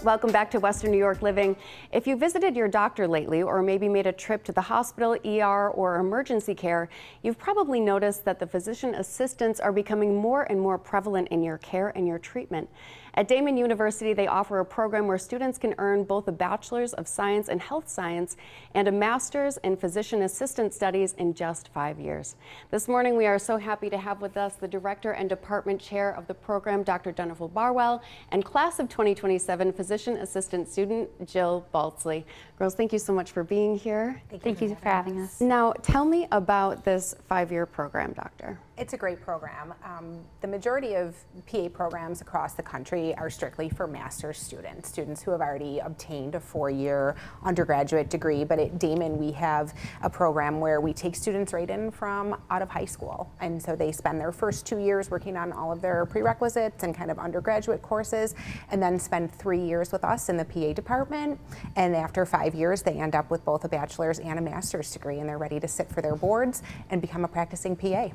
Welcome back to Western New York Living. If you visited your doctor lately or maybe made a trip to the hospital, ER, or emergency care, you've probably noticed that the physician assistants are becoming more and more prevalent in your care and your treatment. At Daemen University, they offer a program where students can earn both a Bachelor's of Science in Health Science and a Master's in Physician Assistant Studies in just 5 years. This morning, we are so happy to have with us the Director and Department Chair of the program, Dr. Jennifer Barwell, and Class of 2027 Physician Assistant student, Jill Baltzley. Girls, thank you so much for being here. Thank you for having us. Now, tell me about this 5-year program, Doctor. It's a great program. The majority of PA programs across the country are strictly for master's students who have already obtained a 4-year undergraduate degree. But at Daemen, we have a program where we take students right in from out of high school. And so they spend their first 2 years working on all of their prerequisites and kind of undergraduate courses, and then spend 3 years with us in the PA department. And after 5 years, they end up with both a bachelor's and a master's degree, and they're ready to sit for their boards and become a practicing PA.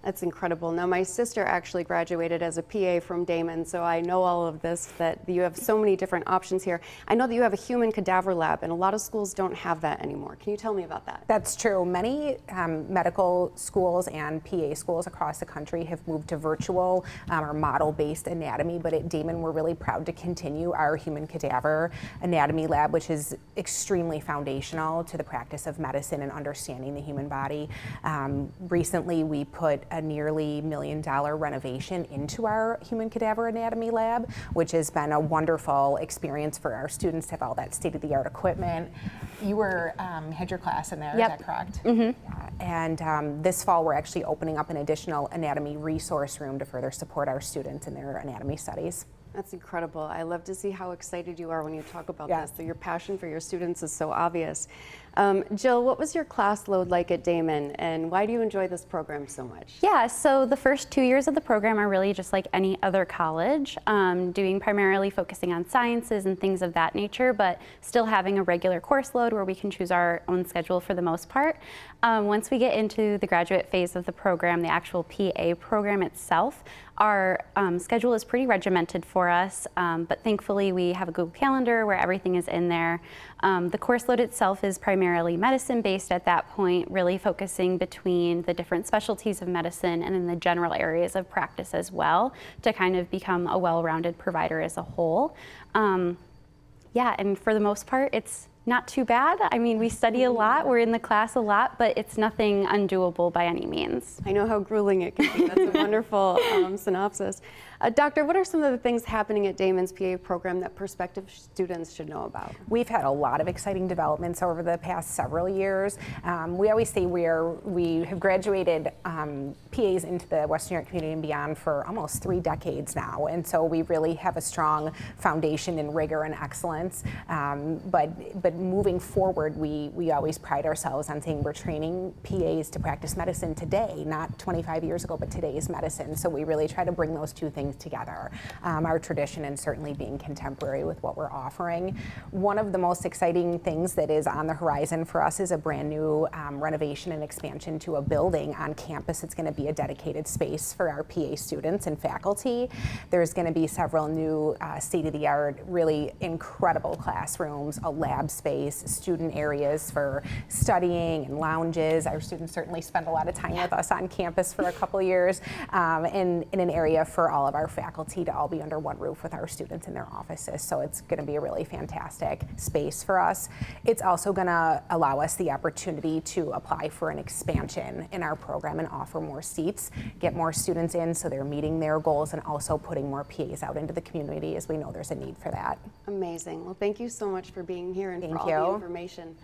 That's incredible. Now, my sister actually graduated as a PA from Daemen, so I know all of this, that you have so many different options here. I know that you have a human cadaver lab, and a lot of schools don't have that anymore. Can you tell me about that? That's true. Many medical schools and PA schools across the country have moved to virtual or model-based anatomy, but at Daemen, we're really proud to continue our human cadaver anatomy lab, which is extremely foundational to the practice of medicine and understanding the human body. Recently, we put a nearly $1 million renovation into our human cadaver anatomy lab, which has been a wonderful experience for our students to have all that state-of-the-art equipment. You had your class in there, Yep. Is that correct? Mm-hmm. Yeah. And this fall, we're actually opening up an additional anatomy resource room to further support our students in their anatomy studies. That's incredible. I love to see how excited you are when you talk about Yeah. this. So your passion for your students is so obvious. Jill, what was your class load like at Daemen, and why do you enjoy this program so much? Yeah, so the first 2 years of the program are really just like any other college, doing primarily focusing on sciences and things of that nature, but still having a regular course load where we can choose our own schedule for the most part. Once we get into the graduate phase of the program, the actual PA program itself, our schedule is pretty regimented for us, but thankfully we have a Google Calendar where everything is in there. The course load itself is primarily medicine-based at that point, really focusing between the different specialties of medicine and in the general areas of practice as well, to kind of become a well-rounded provider as a whole. Yeah, and for the most part, it's not too bad. I mean, we study a lot, we're in the class a lot, but it's nothing undoable by any means. I know how grueling it can be. That's a wonderful synopsis. Doctor, what are some of the things happening at Daemen's PA program that prospective students should know about? We've had a lot of exciting developments over the past several years. We always say we have graduated PAs into the Western New York community and beyond for almost 3 decades now, and so we really have a strong foundation in rigor and excellence. But moving forward, we always pride ourselves on saying we're training PAs to practice medicine today, not 25 years ago, but today's medicine. So we really try to bring those two things together, our tradition and certainly being contemporary with what we're offering. One of the most exciting things that is on the horizon for us is a brand new renovation and expansion to a building on campus. It's going to be a dedicated space for our PA students and faculty. There's going to be several new state-of-the-art, really incredible classrooms, a lab space, student areas for studying and lounges. Our students certainly spend a lot of time with us on campus for a couple years, in an area for all of our faculty to all be under one roof with our students in their offices. So it's going to be a really fantastic space for us. It's also going to allow us the opportunity to apply for an expansion in our program and offer more seats, get more students in so they're meeting their goals, and also putting more PAs out into the community, as we know there's a need for that. Amazing. Well, thank you so much for being here and for all the information.